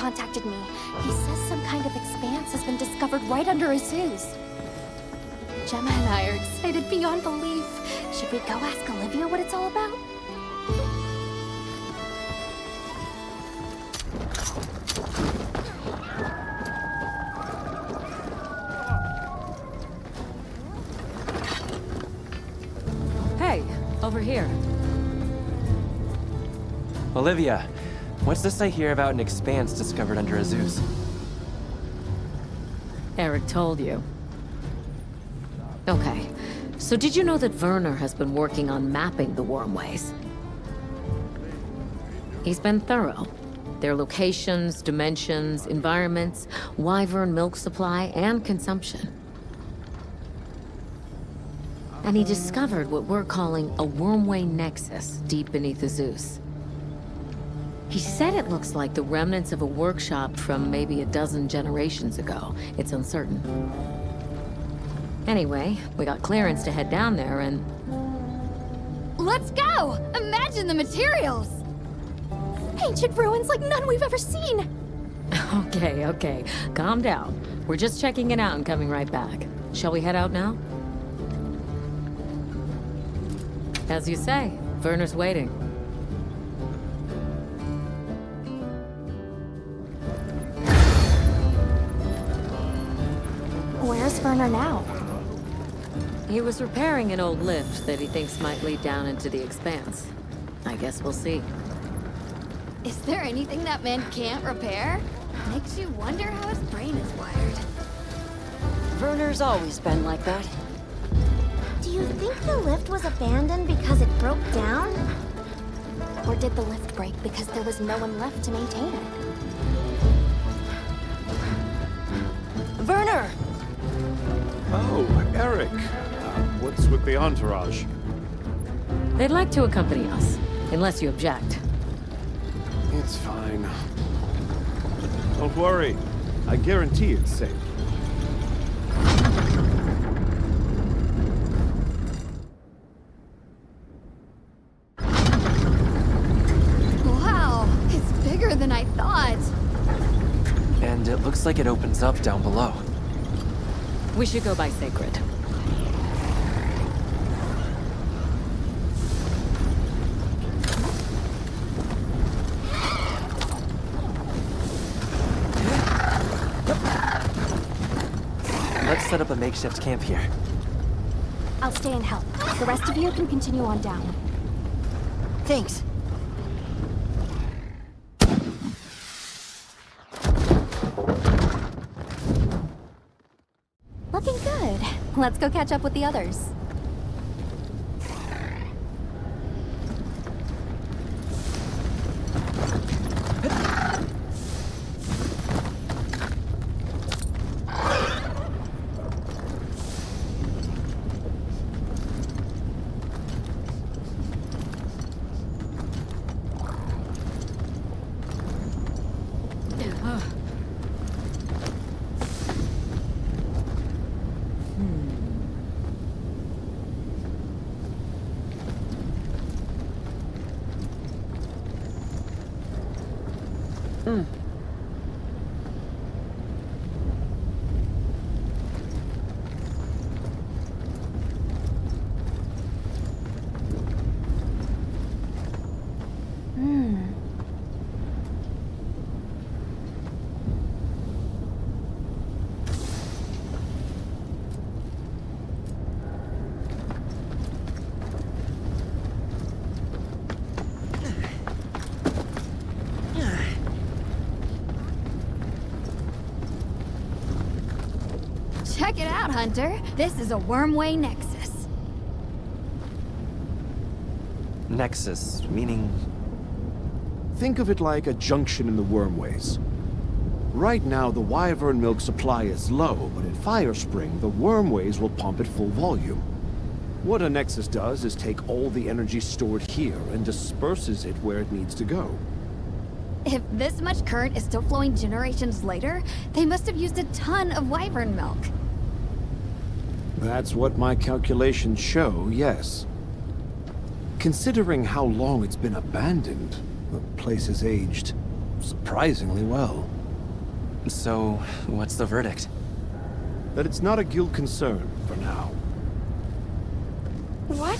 contacted me. He says some kind of expanse has been discovered right under Azuz. Gemma and I are excited beyond belief. Should we go ask Olivia what it's all about? Hey, over here. Olivia, what's this I hear about an expanse discovered under Azuz? Eric told you. Okay, so did you know that Werner has been working on mapping the wormways? He's been thorough. Their locations, dimensions, environments, wyvern milk supply, and consumption. And he discovered what we're calling a wormway nexus deep beneath Azuz. He said it looks like the remnants of a workshop from maybe a dozen generations ago. It's uncertain. Anyway, we got clearance to head down there and... Let's go! Imagine the materials! Ancient ruins like none we've ever seen! Okay. Calm down. We're just checking it out and coming right back. Shall we head out now? As you say, Werner's waiting. Where's Werner now? He was repairing an old lift that he thinks might lead down into the expanse. I guess we'll see. Is there anything that man can't repair? Makes you wonder how his brain is wired. Werner's always been like that. Do you think the lift was abandoned because it broke down? Or did the lift break because there was no one left to maintain it? Werner! Oh, Eric. What's with the entourage? They'd like to accompany us, unless you object. It's fine. Don't worry. I guarantee it's safe. Wow, it's bigger than I thought. And it looks like it opens up down below. We should go by Sacred. Let's set up a makeshift camp here. I'll stay and help. The rest of you can continue on down. Thanks. Looking good. Let's go catch up with the others. Check it out, Hunter. This is a wormway nexus. Nexus, meaning... Think of it like a junction in the wormways. Right now, the wyvern milk supply is low, but at Firespring, the wormways will pump at full volume. What a nexus does is take all the energy stored here and disperses it where it needs to go. If this much current is still flowing generations later, they must have used a ton of wyvern milk. That's what my calculations show, yes. Considering how long it's been abandoned, the place has aged. surprisingly well. So, what's the verdict? That it's not a guild concern for now. What?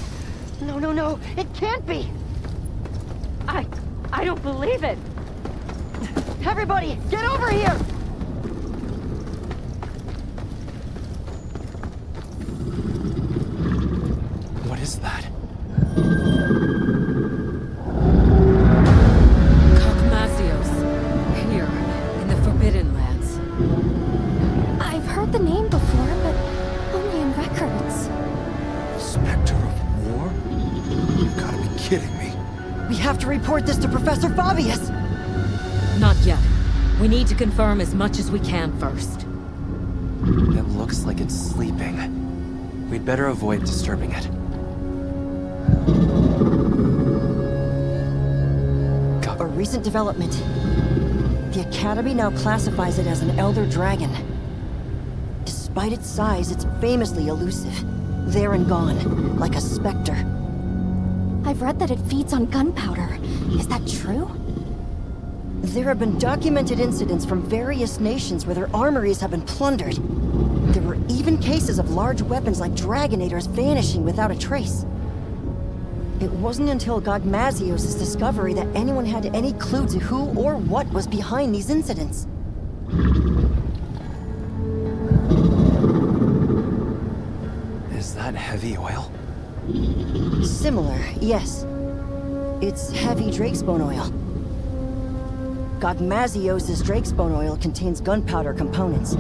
No, no, no. It can't be. I don't believe it. Everybody, get over here! What is that? Here, in the Forbidden Lands. I've heard the name before, but only in records. The Spectre of War? You've got to be kidding me. We have to report this to Professor Fabius! Not yet. We need to confirm as much as we can first. It looks like it's sleeping. We'd better avoid disturbing it. A recent development. The Academy now classifies it as an Elder Dragon. Despite its size, it's famously elusive. There and gone, like a specter. I've read that it feeds on gunpowder. Is that true? There have been documented incidents from various nations where their armories have been plundered. There were even cases of large weapons like Dragonators vanishing without a trace. It wasn't until God Mazios' discovery that anyone had any clue to who or what was behind these incidents. Is that heavy oil? Similar, yes. It's heavy drakesbone oil. God Mazios' drakesbone oil contains gunpowder components.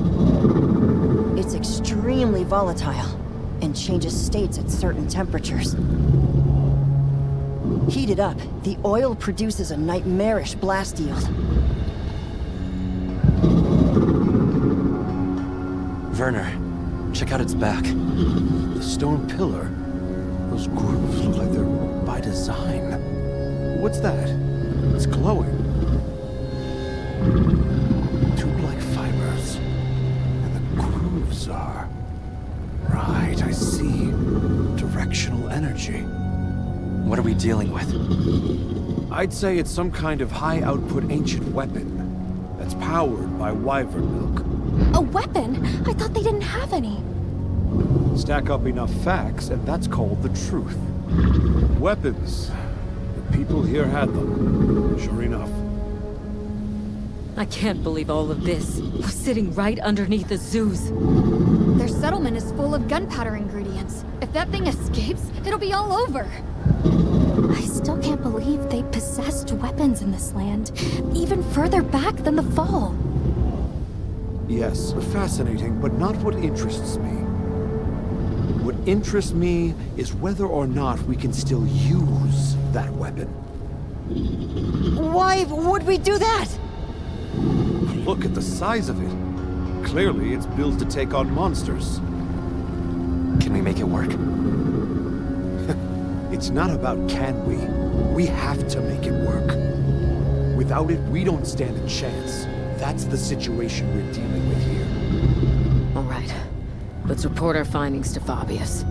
It's extremely volatile and changes states at certain temperatures. Heated up, the oil produces a nightmarish blast yield. Werner, check out its back. The stone pillar? Those grooves look like they're by design. What's that? It's glowing. Tube-like fibers. And the grooves are... Right, I see. Directional energy. What are we dealing with? I'd say it's some kind of high-output ancient weapon that's powered by wyvern milk. A weapon? I thought they didn't have any. Stack up enough facts, and that's called the truth. Weapons. The people here had them. Sure enough. I can't believe all of this. We're sitting right underneath Azuz. Their settlement is full of gunpowder ingredients. If that thing escapes, it'll be all over. I still can't believe they possessed weapons in this land, even further back than the Fall. Yes, fascinating, but not what interests me. What interests me is whether or not we can still use that weapon. Why would we do that? Look at the size of it. Clearly, it's built to take on monsters. Can we make it work? It's not about can we. We have to make it work. Without it, we don't stand a chance. That's the situation we're dealing with here. All right. Let's report our findings to Fabius.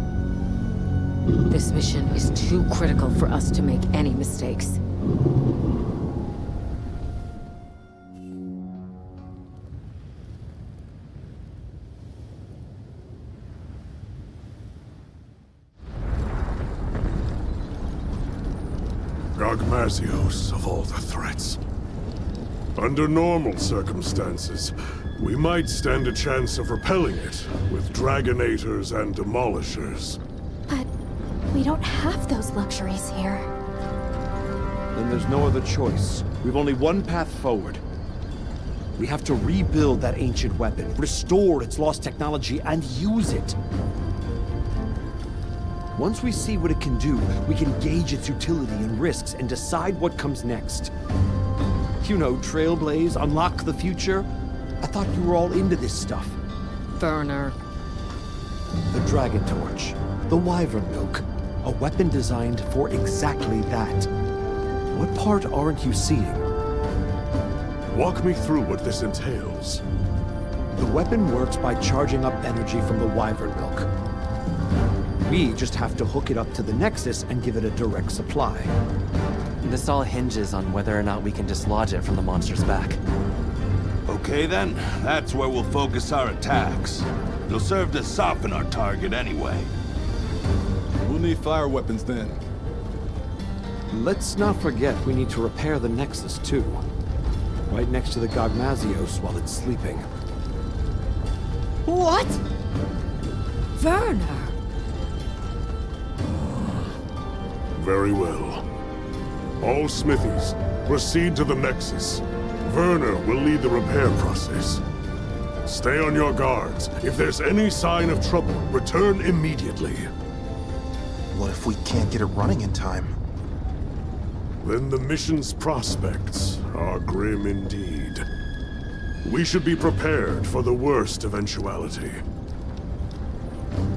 This mission is too critical for us to make any mistakes. Gogmazios, of all the threats. Under normal circumstances, we might stand a chance of repelling it with Dragonators and Demolishers. But we don't have those luxuries here. Then there's no other choice. We've only one path forward. We have to rebuild that ancient weapon, restore its lost technology, and use it. Once we see what it can do, we can gauge its utility and risks and decide what comes next. You know, trailblaze, unlock the future. I thought you were all into this stuff. Werner. The Dragon Torch, the Wyvern Milk, a weapon designed for exactly that. What part aren't you seeing? Walk me through what this entails. The weapon works by charging up energy from the Wyvern Milk. We just have to hook it up to the Nexus and give it a direct supply. This all hinges on whether or not we can dislodge it from the monster's back. Okay then, that's where we'll focus our attacks. It'll serve to soften our target anyway. We'll need fire weapons then. Let's not forget we need to repair the Nexus too. Right next to the Gogmazios while it's sleeping. What? Werner! Very well. All smithies, proceed to the Nexus. Werner will lead the repair process. Stay on your guards. If there's any sign of trouble, return immediately. What if we can't get it running in time? Then the mission's prospects are grim indeed. We should be prepared for the worst eventuality.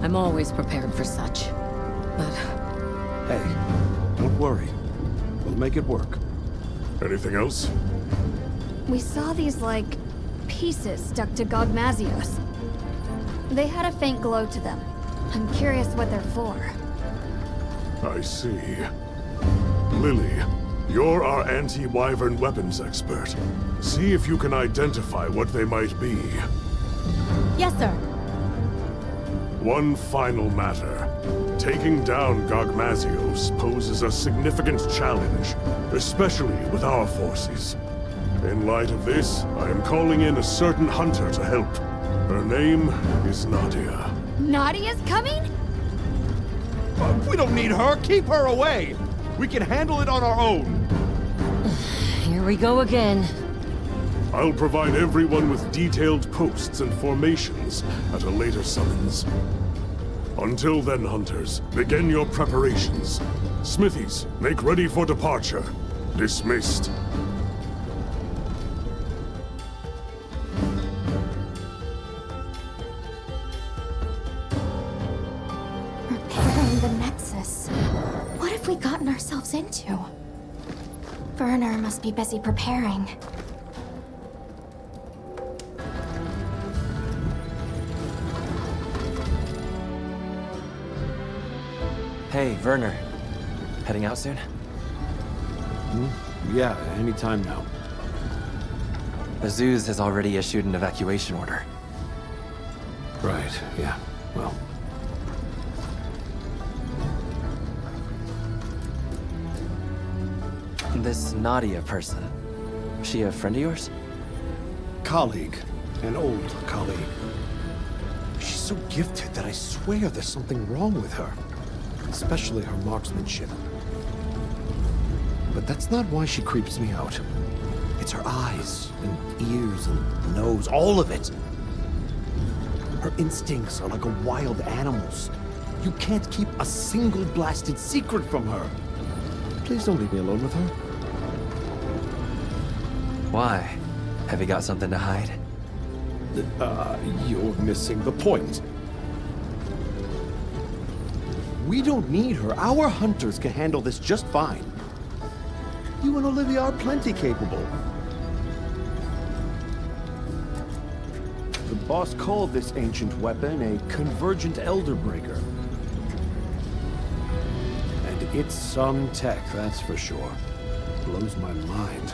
I'm always prepared for such. But Hey, don't worry. We'll make it work. Anything else? We saw these, like, pieces stuck to Gogmazios. They had a faint glow to them. I'm curious what they're for. I see. Lily, you're our anti-wyvern weapons expert. See if you can identify what they might be. Yes, sir. One final matter. Taking down Gogmazios poses a significant challenge, especially with our forces. In light of this, I am calling in a certain hunter to help. Her name is Nadia. Nadia's coming? We don't need her. Keep her away. We can handle it on our own. here we go again. I'll provide everyone with detailed posts and formations at a later summons. Until then, hunters, begin your preparations. Smithies, make ready for departure. Dismissed. Repairing the Nexus. What have we gotten ourselves into? Werner must be busy preparing. Hey, Werner. Heading out soon? Yeah, anytime now. Azuz has already issued an evacuation order. Right, yeah. Well. This Nadia person, she a friend of yours? Colleague. An old colleague. She's so gifted that I swear there's something wrong with her. Especially her marksmanship. But that's not why she creeps me out. It's her eyes, and ears, and nose, all of it. Her instincts are like a wild animal's. You can't keep a single blasted secret from her. Please don't leave me alone with her. Why? Have you got something to hide? You're missing the point. We don't need her. Our hunters can handle this just fine. You and Olivia are plenty capable. The boss called this ancient weapon a convergent elder breaker. And it's some tech, that's for sure. Blows my mind.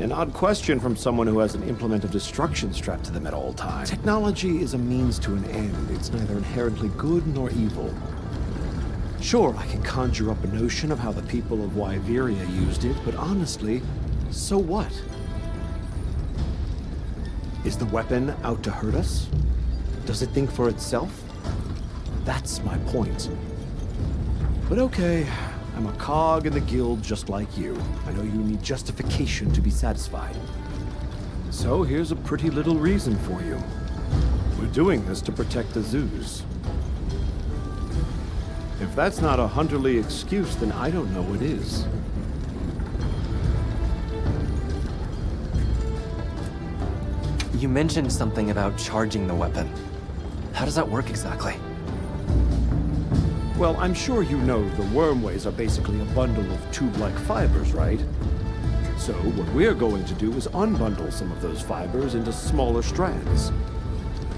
An odd question from someone who has an implement of destruction strapped to them at all times. Technology is a means to an end. It's neither inherently good nor evil. Sure, I can conjure up a notion of how the people of Wyveria used it, but honestly, so what? Is the weapon out to hurt us? Does it think for itself? That's my point. But okay. I'm a cog in the guild just like you. I know you need justification to be satisfied. So here's a pretty little reason for you. We're doing this to protect Azuz. If that's not a hunterly excuse, then I don't know what is. You mentioned something about charging the weapon. How does that work exactly? Well, I'm sure you know the wormways are basically a bundle of tube-like fibers, right? So what we're going to do is unbundle some of those fibers into smaller strands.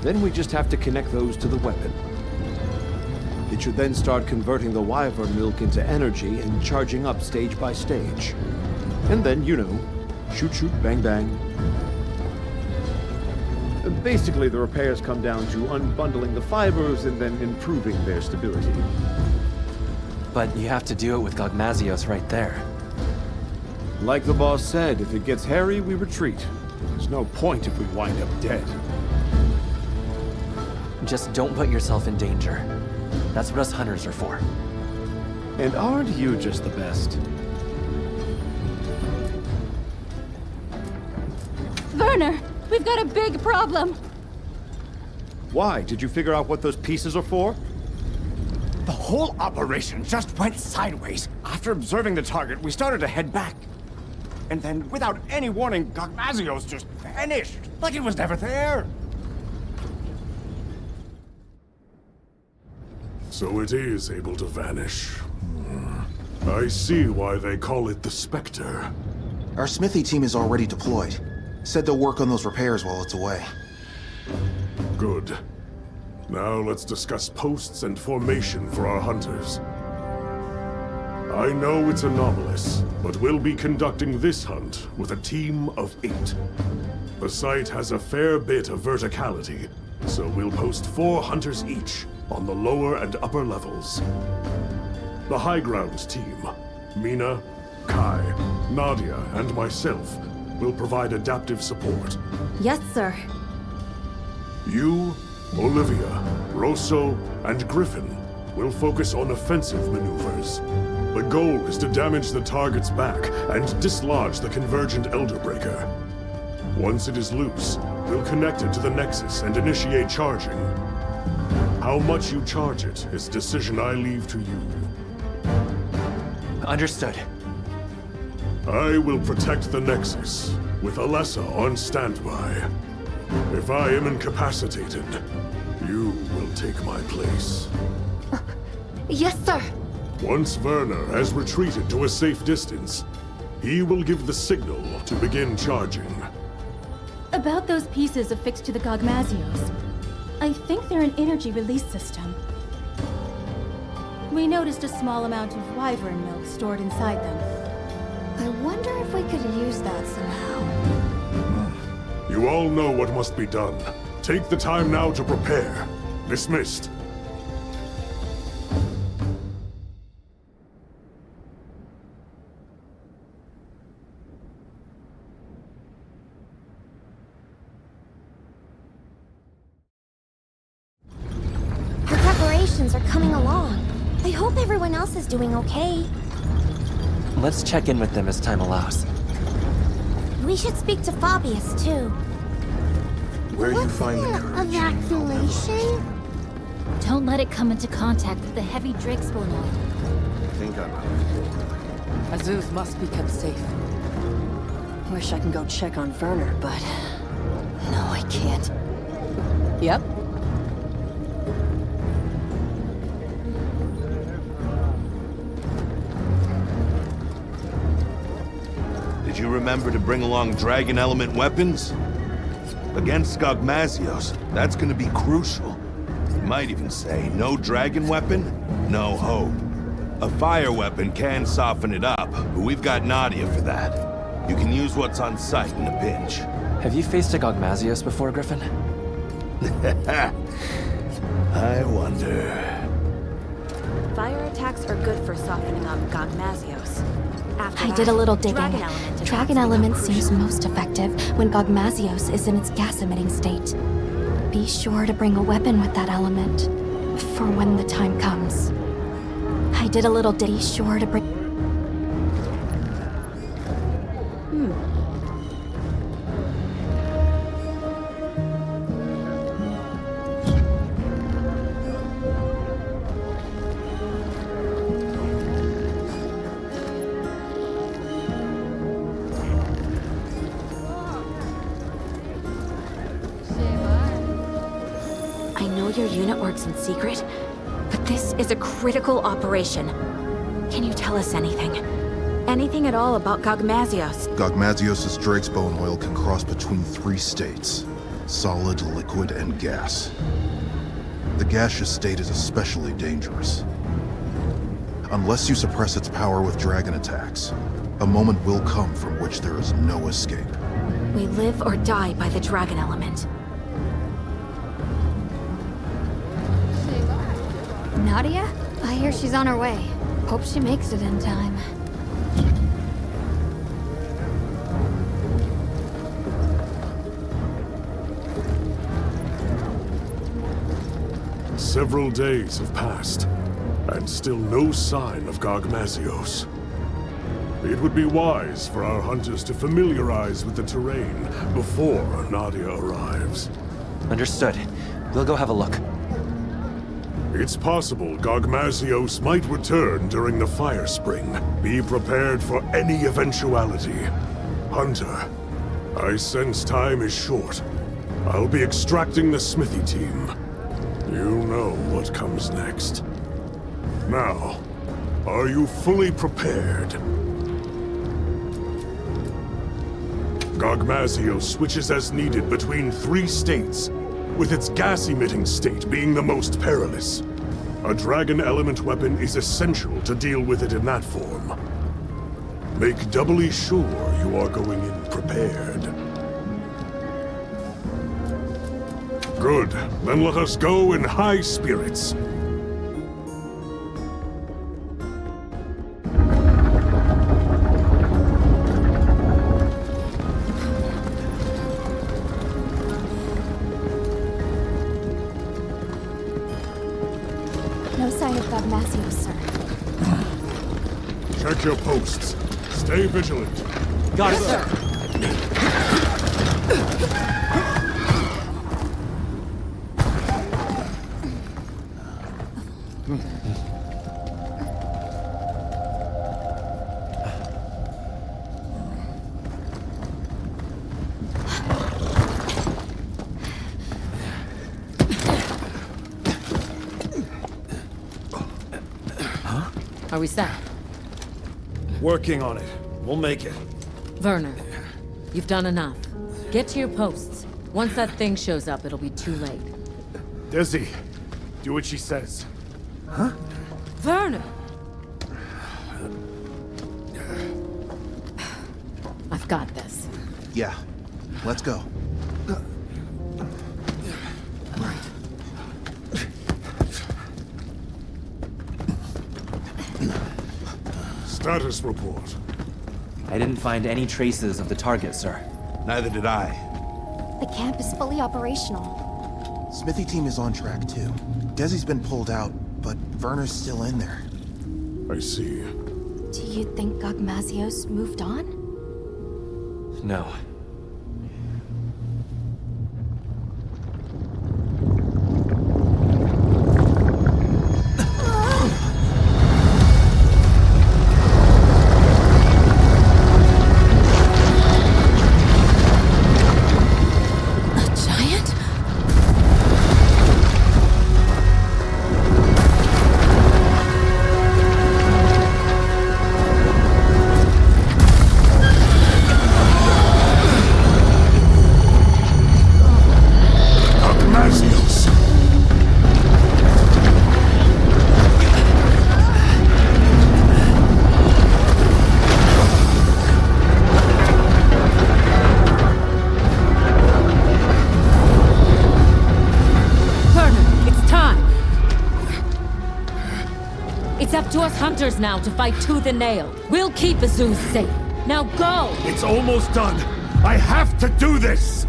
Then we just have to connect those to the weapon. It should then start converting the wyvern milk into energy and charging up stage by stage. And then, you know, shoot, shoot, bang, bang. Basically, the repairs come down to unbundling the fibers and then improving their stability. But you have to do it with Gogmazios right there. Like the boss said, if it gets hairy, we retreat. There's no point if we wind up dead. Just don't put yourself in danger. That's what us hunters are for. And aren't you just the best? Werner, we've got a big problem. Why? Did you figure out what those pieces are for? The whole operation just went sideways. After observing the target, we started to head back. And then, without any warning, Gogmazios just vanished. Like it was never there. So it is able to vanish. I see why they call it the Spectre. Our smithy team is already deployed. Said they'll work on those repairs while it's away. Good. Now let's discuss posts and formation for our hunters. I know it's anomalous, but we'll be conducting this hunt with a team of 8. The site has a fair bit of verticality, so we'll post 4 hunters each on the lower and upper levels. The high ground team, Mina, Kai, Nadia, and myself, will provide adaptive support. Yes, sir. You, Olivia, Rosso, and Griffin will focus on offensive maneuvers. The goal is to damage the target's back and dislodge the convergent Elderbreaker. Once it is loose, we'll connect it to the Nexus and initiate charging. How much you charge it is a decision I leave to you. Understood. I will protect the Nexus, with Alessa on standby. If I am incapacitated, you will take my place. Yes, sir. Once Werner has retreated to a safe distance, he will give the signal to begin charging. About those pieces affixed to the Gogmazios. I think they're an energy release system. We noticed a small amount of wyvern milk stored inside them. I wonder if we could use that somehow. You all know what must be done. Take the time now to prepare. Dismissed. Our preparations are coming along. I hope everyone else is doing okay. Let's check in with them as time allows. We should speak to Fabius, too. Where you find the courage? Evacuation? Don't let it come into contact with the heavy Drakespawn oil. I think I'm out. Azuz must be kept safe. Wish I can go check on Werner, but... no, I can't. Yep. Did you remember to bring along dragon element weapons? Against Gogmazios, that's gonna be crucial. You might even say, no dragon weapon, no hope. A fire weapon can soften it up, but we've got Nadia for that. You can use what's on site in a pinch. Have you faced a Gogmazios before, Griffin? I wonder... Fire attacks are good for softening up Gogmazios. I did a little digging. Dragon element seems most effective when Gogmazios is in its gas-emitting state. Be sure to bring a weapon with that element, for when the time comes. I did a little ditty sure to bring... I know your unit works in secret, but this is a critical operation. Can you tell us anything? Anything at all about Gogmazios? Gogmazios' Drakespawn oil can cross between 3 states. solid, liquid, and gas. The gaseous state is especially dangerous. Unless you suppress its power with dragon attacks, a moment will come from which there is no escape. We live or die by the dragon element. Nadia? I hear she's on her way. Hope she makes it in time. Several days have passed, and still no sign of Gogmazios. It would be wise for our hunters to familiarize with the terrain before Nadia arrives. Understood. We'll go have a look. It's possible Gogmazios might return during the fire spring. Be prepared for any eventuality. Hunter, I sense time is short. I'll be extracting the smithy team. You know what comes next. Now, are you fully prepared? Gogmazios switches as needed between 3 states, with its gas-emitting state being the most perilous. A dragon element weapon is essential to deal with it in that form. Make doubly sure you are going in prepared. Good. Then let us go in high spirits. No sign of Gogmazios, sir. Check your posts. Stay vigilant. Got it, sir. Are we set? Working on it. We'll make it. Werner, you've done enough. Get to your posts. Once that thing shows up, it'll be too late. Dizzy, do what she says. Huh? Werner! I've got this. Yeah, let's go. Status report. I didn't find any traces of the target, sir. Neither did I. The camp is fully operational. Smithy team is on track too. Desi's been pulled out, but Werner's still in there. I see. Do you think Gogmazios moved on? No. It's up to us hunters now to fight tooth and nail. We'll keep Azuz safe. Now go! It's almost done. I have to do this!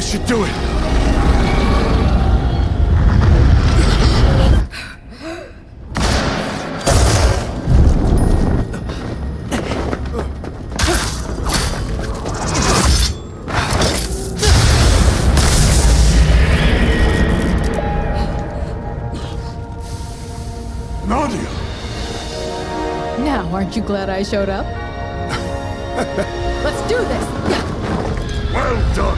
This should do it. Nadia! Now, aren't you glad I showed up? Let's do this! Well done!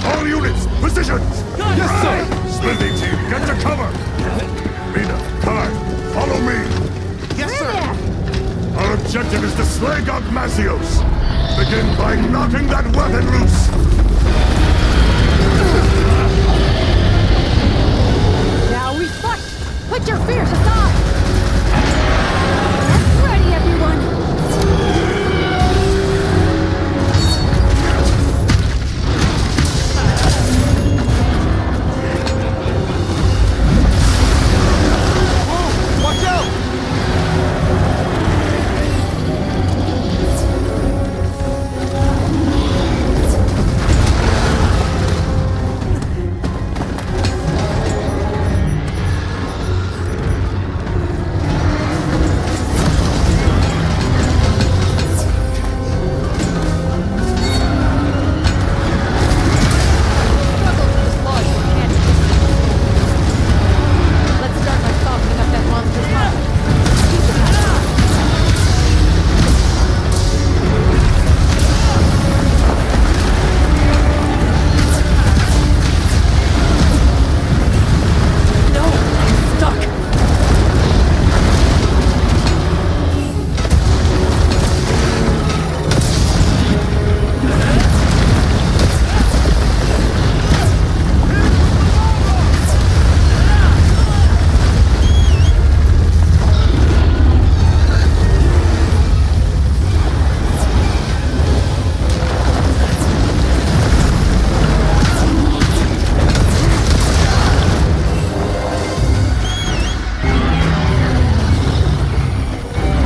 All units, positions! Yes, sir! Smithy team, get to cover! Mina, Kai, follow me! Yes, sir! Our objective is to slay Gogmazios! Begin by knocking that weapon loose! Now we fight! Put your fears aside! Ready, everyone! Watch out! Let's start by softening up that monster's mind. No! I'm stuck!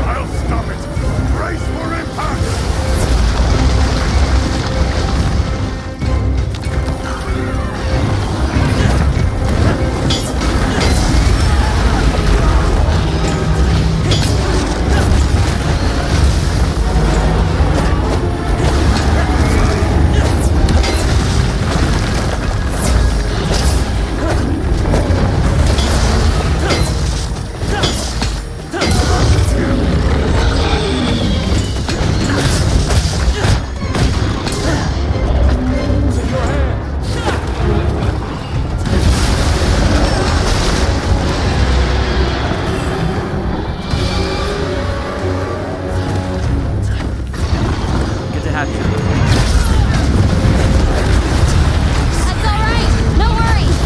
I'll stop it! Brace for impact! Good to have you. That's all right. No worries.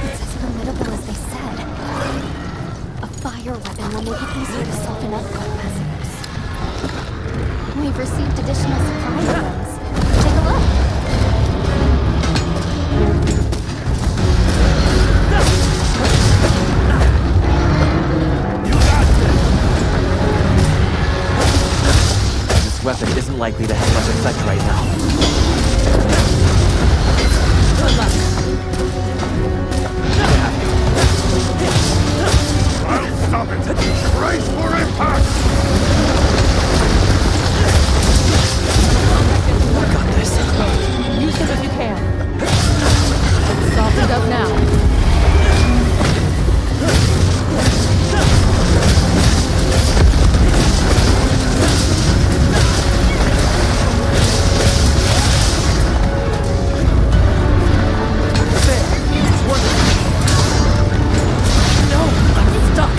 It's as formidable as they said. A fire weapon will make it easier to soften up Gogmazios. We've received additional supply items. Take a look. This weapon isn't likely to have much effect right now. I'll stop it! Brace for impact! I got this. Use them if you can. Softened up now. No, I'm stuck.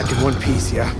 back in one piece, yeah?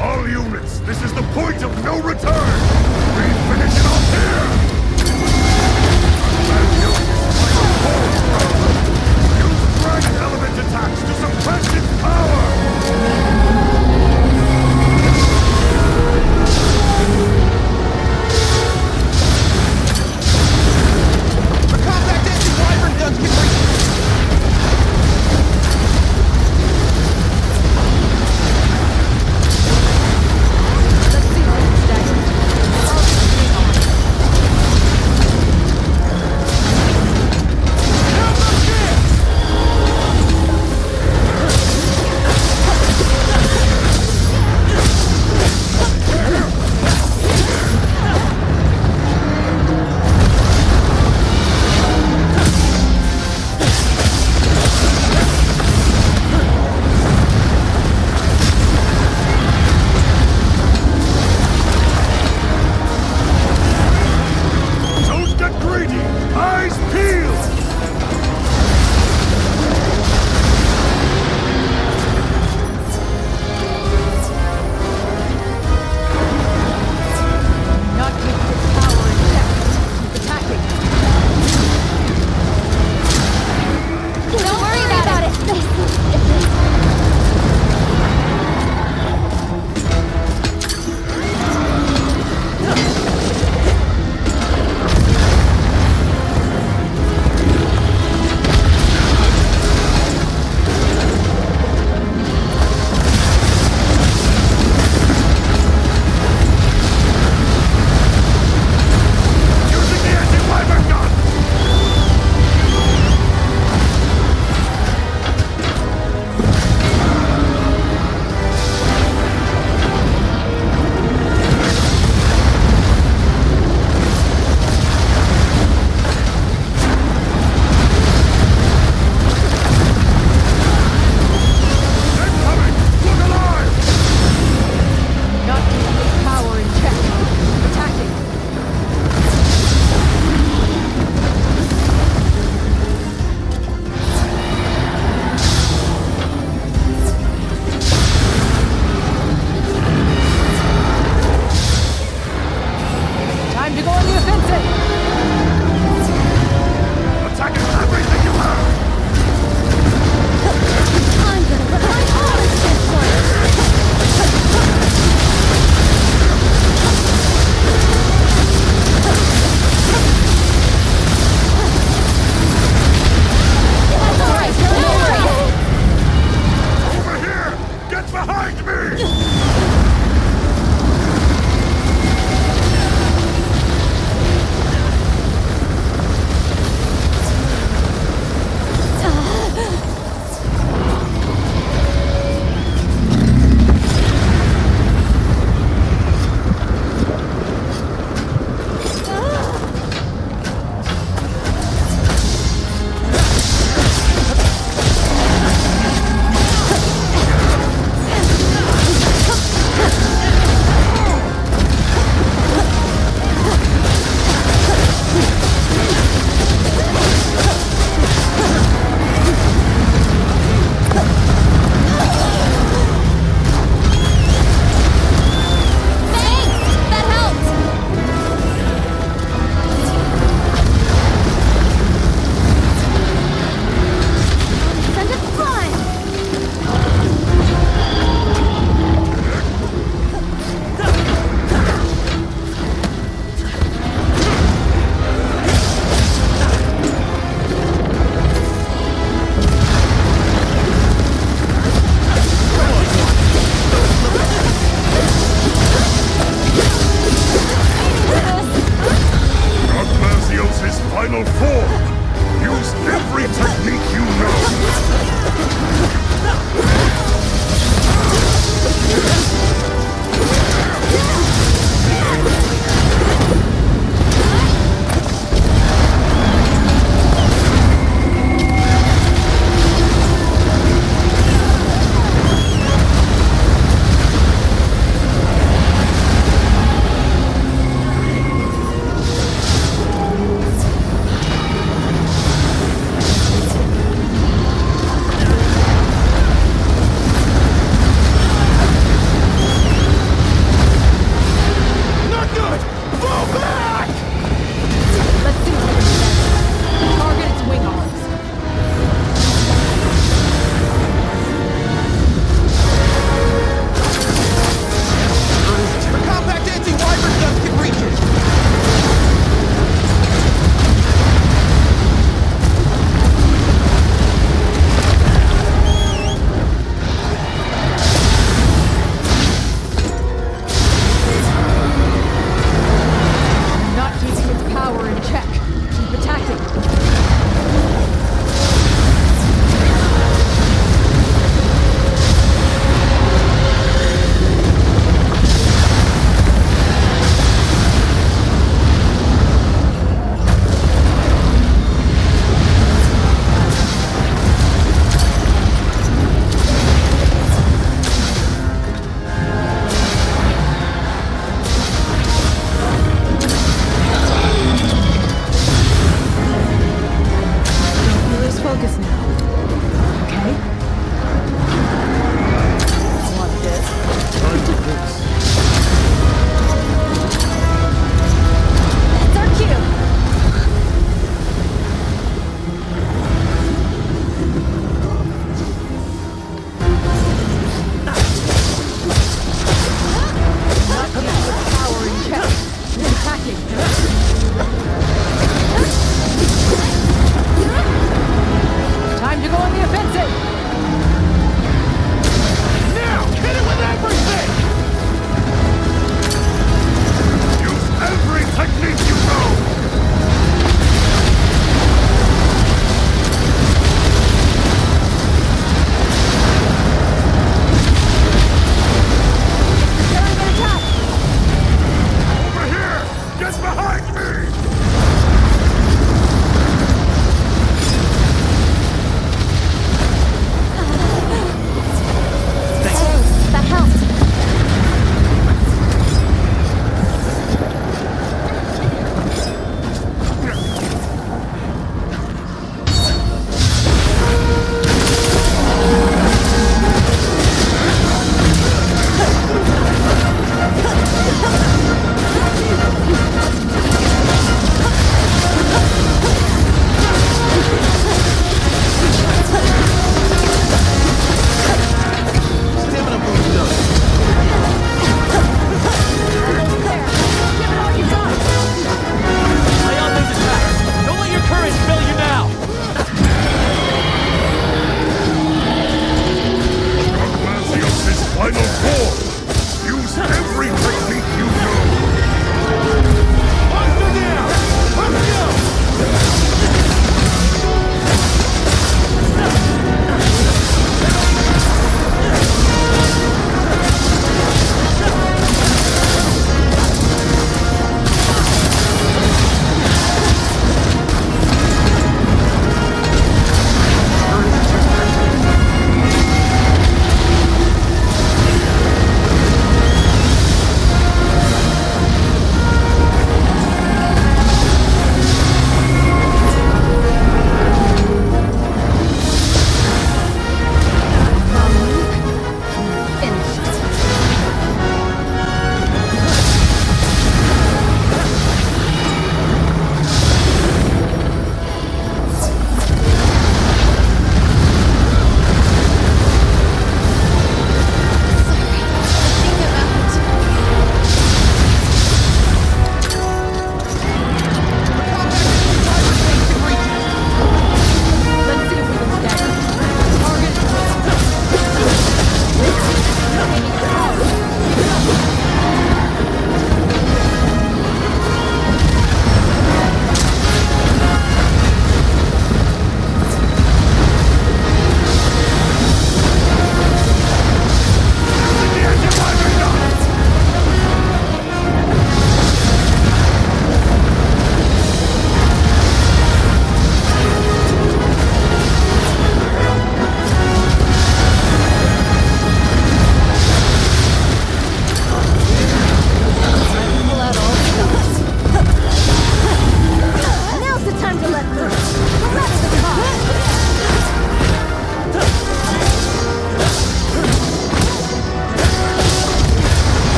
All units, this is the point of no return! We finish it off here! Use dragon element attacks to suppress its power! The compact anti-wyvern guns can reach...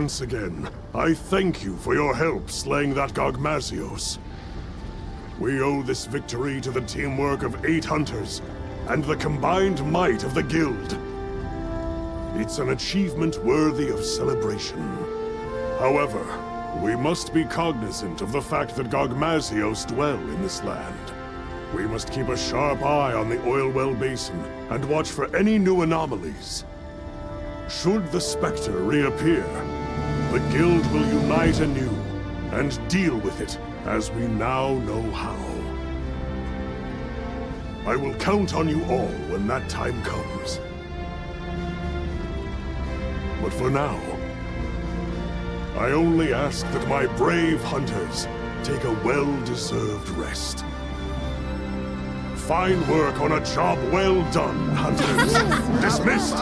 once again, I thank you for your help slaying that Gogmazios. We owe this victory to the teamwork of 8 hunters and the combined might of the guild. It's an achievement worthy of celebration. However, we must be cognizant of the fact that Gogmazios dwell in this land. We must keep a sharp eye on the oil well basin and watch for any new anomalies. Should the Spectre reappear, the guild will unite anew and deal with it as we now know how. I will count on you all when that time comes. But for now, I only ask that my brave hunters take a well-deserved rest. Fine work on a job well done, hunters. Dismissed!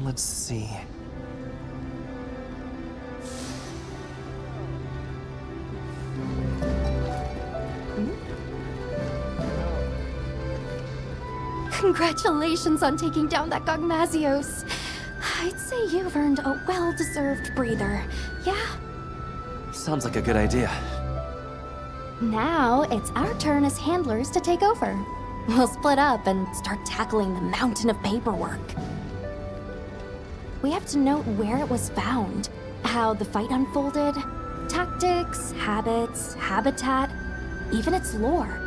Let's see. Congratulations on taking down that Gogmazios. I'd say you've earned a well-deserved breather, yeah? Sounds like a good idea. Now, it's our turn as handlers to take over. We'll split up and start tackling the mountain of paperwork. We have to note where it was found, how the fight unfolded, tactics, habits, habitat, even its lore.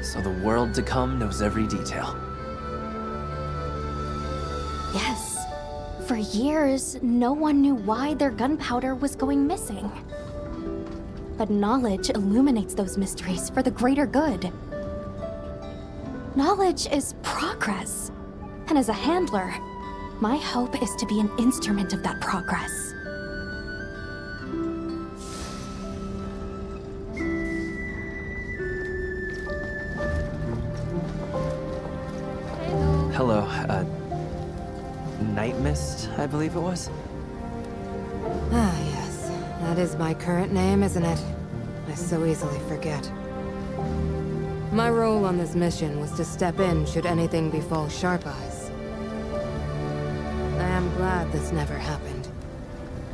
So the world to come knows every detail. Yes. For years, no one knew why their gunpowder was going missing. But knowledge illuminates those mysteries for the greater good. Knowledge is progress. And as a handler, my hope is to be an instrument of that progress. Hello, Night Mist, I believe it was? Ah, yes. That is my current name, isn't it? I so easily forget. My role on this mission was to step in should anything befall Sharp Eyes. I am glad this never happened.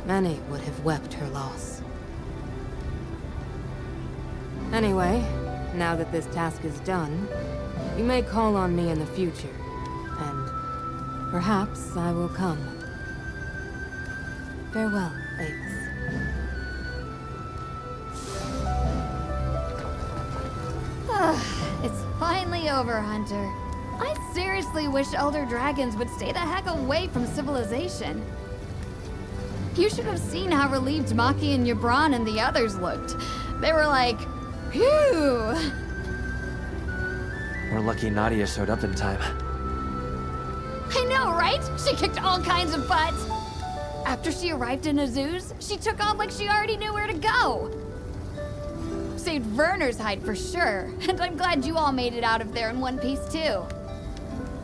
Many would have wept her loss. Anyway, now that this task is done, you may call on me in the future, and perhaps I will come. Farewell, Avis. It's finally over, Hunter. I seriously wish Elder Dragons would stay the heck away from civilization. You should have seen how relieved Maki and Yabran and the others looked. They were like, phew! We're lucky Nadia showed up in time. I know, right? She kicked all kinds of butt. After she arrived in Azuz, she took off like she already knew where to go. Saved Werner's hide for sure, and I'm glad you all made it out of there in one piece too.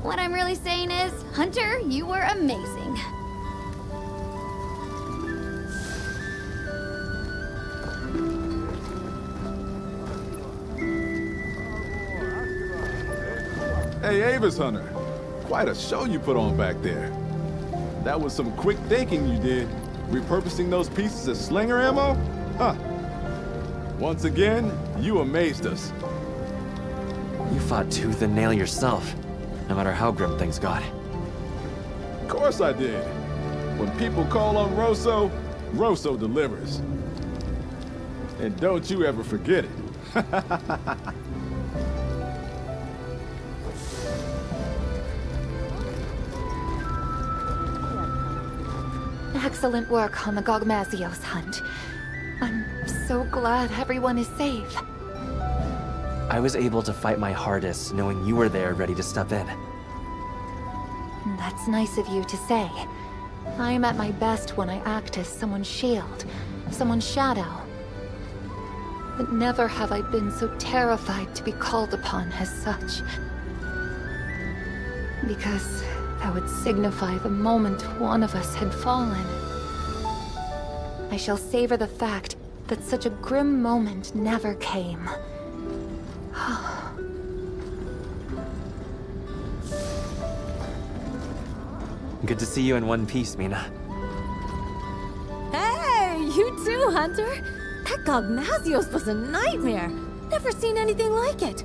What I'm really saying is, Hunter, you were amazing. Hey, Avis Hunter. Quite a show you put on back there. That was some quick thinking you did. Repurposing those pieces as slinger ammo? Huh. Once again, you amazed us. You fought tooth and nail yourself, no matter how grim things got. Of course I did. When people call on Rosso, Rosso delivers. And don't you ever forget it. Excellent work on the Gogmazios hunt. I'm so glad everyone is safe. I was able to fight my hardest knowing you were there ready to step in. That's nice of you to say. I'm at my best when I act as someone's shield, someone's shadow. But never have I been so terrified to be called upon as such. Because that would signify the moment one of us had fallen. I shall savor the fact that such a grim moment never came. Good to see you in one piece, Mina. Hey, you too, Hunter. That Gogmazios was a nightmare. Never seen anything like it.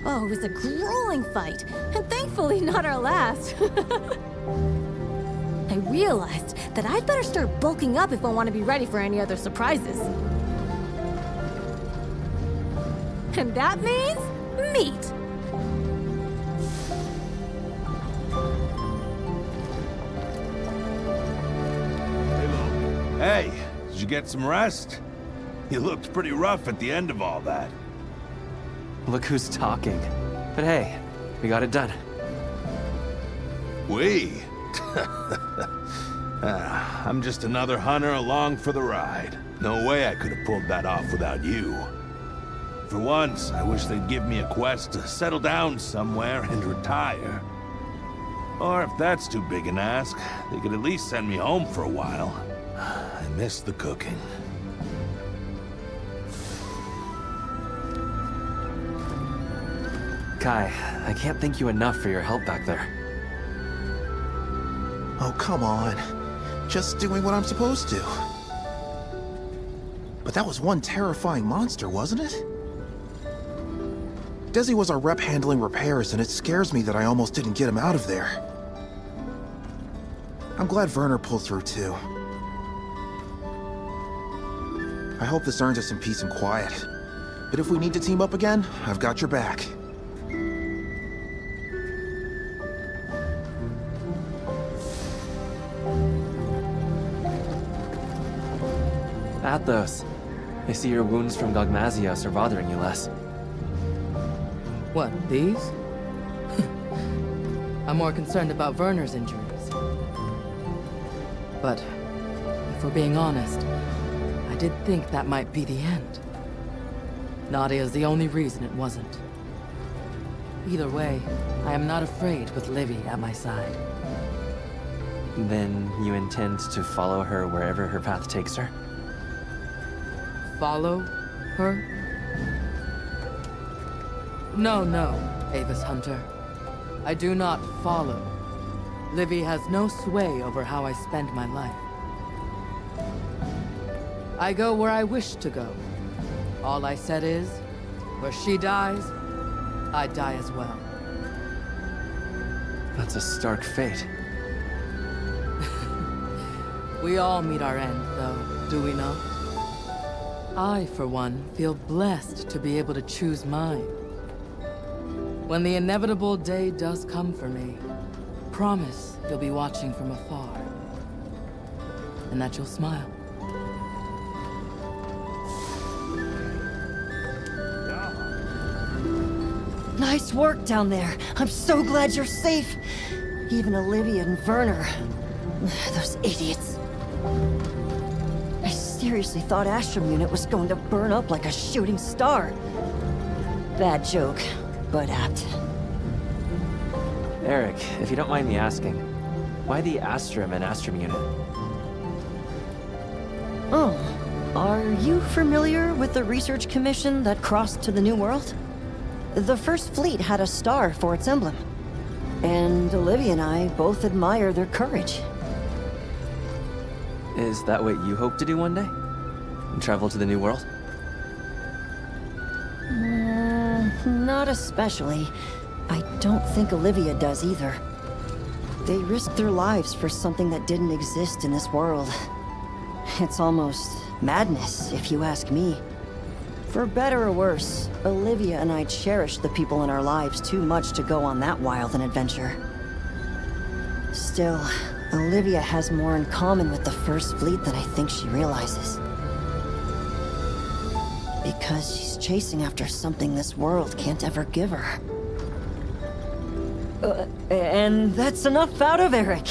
Oh, it was a grueling fight, and thankfully not our last. I realized that I'd better start bulking up if I want to be ready for any other surprises. And that means meat. Hey, did you get some rest? You looked pretty rough at the end of all that. Look who's talking. But hey, we got it done. We? I'm just another hunter along for the ride. No way I could have pulled that off without you. For once, I wish they'd give me a quest to settle down somewhere and retire. Or if that's too big an ask, they could at least send me home for a while. I miss the cooking. Kai, I can't thank you enough for your help back there. Oh, come on. Just doing what I'm supposed to. But that was one terrifying monster, wasn't it? Desi was our rep handling repairs, and it scares me that I almost didn't get him out of there. I'm glad Werner pulled through, too. I hope this earns us some peace and quiet. But if we need to team up again, I've got your back. Athos, I see your wounds from Gogmazios are bothering you less. What, these? I'm more concerned about Werner's injuries. But, if we're being honest, I did think that might be the end. Nadia's the only reason it wasn't. Either way, I am not afraid with Livy at my side. Then you intend to follow her wherever her path takes her? Follow her? No, Avis Hunter. I do not follow. Livy has no sway over how I spend my life. I go where I wish to go. All I said is, where she dies, I die as well. That's a stark fate. We all meet our end, though, do we not? I, for one, feel blessed to be able to choose mine. When the inevitable day does come for me, promise you'll be watching from afar. And that you'll smile. Nice work down there. I'm so glad you're safe. Even Olivia and Werner. Those idiots. I seriously thought Astrum Unit was going to burn up like a shooting star. Bad joke, but apt. Eric, if you don't mind me asking, why the Astrum and Astrum Unit? Oh, are you familiar with the research commission that crossed to the New World? The First Fleet had a star for its emblem. And Olivia and I both admire their courage. Is that what you hope to do one day? Travel to the New World? Not especially. I don't think Olivia does either. They risked their lives for something that didn't exist in this world. It's almost madness, if you ask me. For better or worse, Olivia and I cherish the people in our lives too much to go on that wild an adventure. Still, Olivia has more in common with the First Fleet than I think she realizes. Because she's chasing after something this world can't ever give her. And that's enough out of Eric.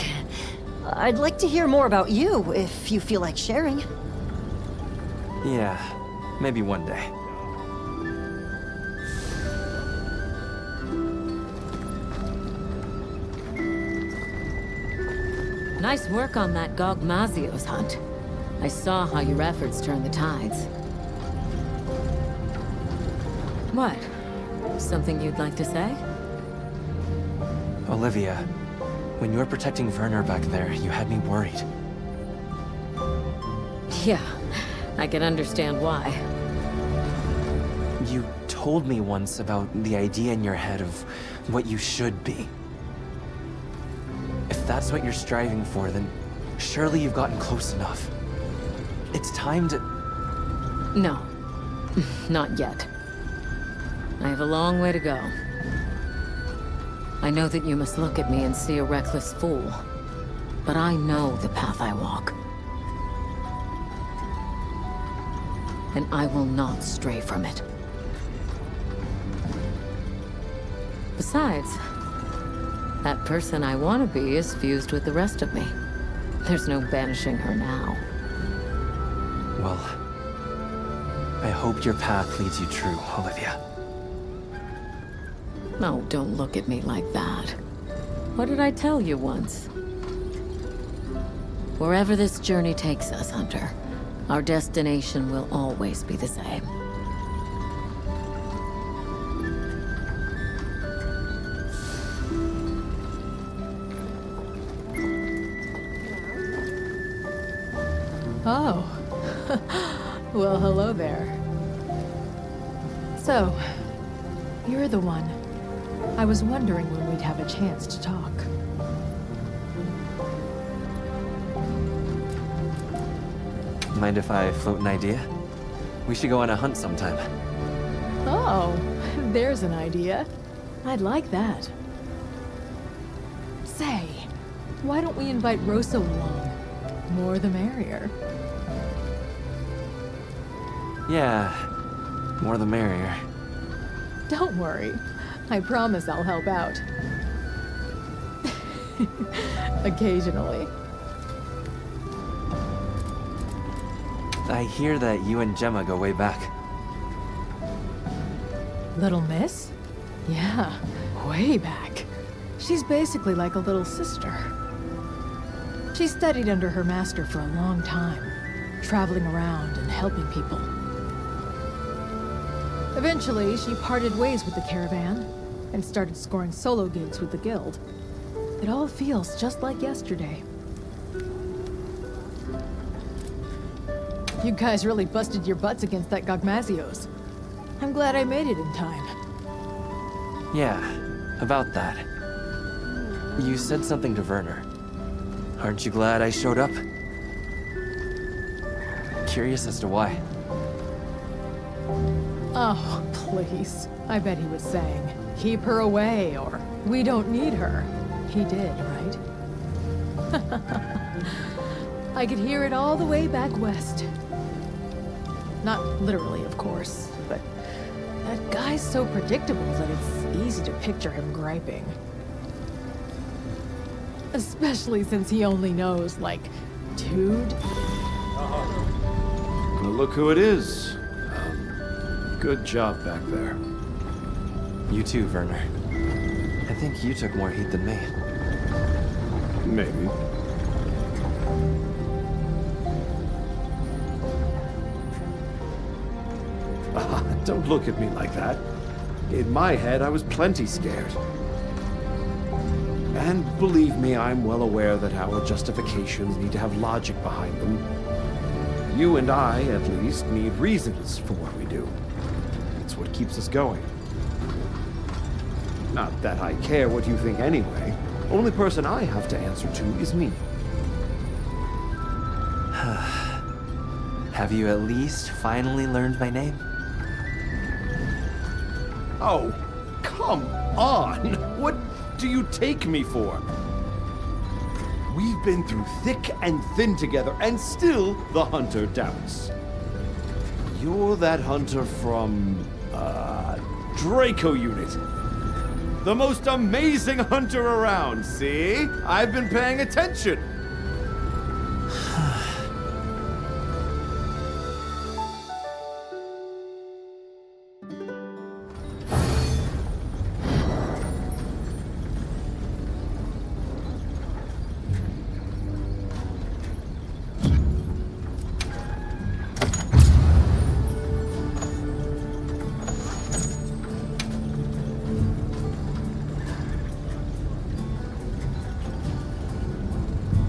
I'd like to hear more about you, if you feel like sharing. Yeah, maybe one day. Nice work on that Gogmazios hunt. I saw how your efforts turned the tides. What? Something you'd like to say? Olivia, When you were protecting Werner back there, you had me worried. Yeah, I can understand why. You told me once about the idea in your head of what you should be. If that's what you're striving for, then surely you've gotten close enough. It's time to... No, not yet. I have a long way to go. I know that you must look at me and see a reckless fool, but I know the path I walk. And I will not stray from it. Besides, that person I want to be is fused with the rest of me. There's no banishing her now. Well, I hope your path leads you true, Olivia. No, don't look at me like that. What did I tell you once? Wherever this journey takes us, Hunter, our destination will always be the same. Oh. Well, hello there. So, you're the one. I was wondering when we'd have a chance to talk. Mind if I float an idea? We should go on a hunt sometime. Oh, there's an idea. I'd like that. Say, why don't we invite Rosa along? More the merrier. Yeah, more the merrier. Don't worry. I promise I'll help out. Occasionally. I hear that you and Gemma go way back. Little Miss? Yeah, way back. She's basically like a little sister. She studied under her master for a long time, traveling around and helping people. Eventually, she parted ways with the caravan and started scoring solo gigs with the guild. It all feels just like yesterday. You guys really busted your butts against that Gogmazios. I'm glad I made it in time. Yeah, about that. You said something to Werner. Aren't you glad I showed up? Curious as to why. Oh, please. I bet he was saying, keep her away, or we don't need her. He did, right? I could hear it all the way back west. Not literally, of course, but that guy's so predictable that it's easy to picture him griping. Especially since he only knows, like, dude. Well, look who it is. Good job back there. You too, Werner. I think you took more heat than me. Maybe. Don't look at me like that. In my head, I was plenty scared. And believe me, I'm well aware that our justifications need to have logic behind them. You and I, at least, need reasons for what we do. It's what keeps us going. Not that I care what you think anyway. Only person I have to answer to is me. Have you at least finally learned my name? Oh, come on! What do you take me for? We've been through thick and thin together, and still the hunter doubts. You're that hunter from, Draco Unit. The most amazing hunter around, see? I've been paying attention.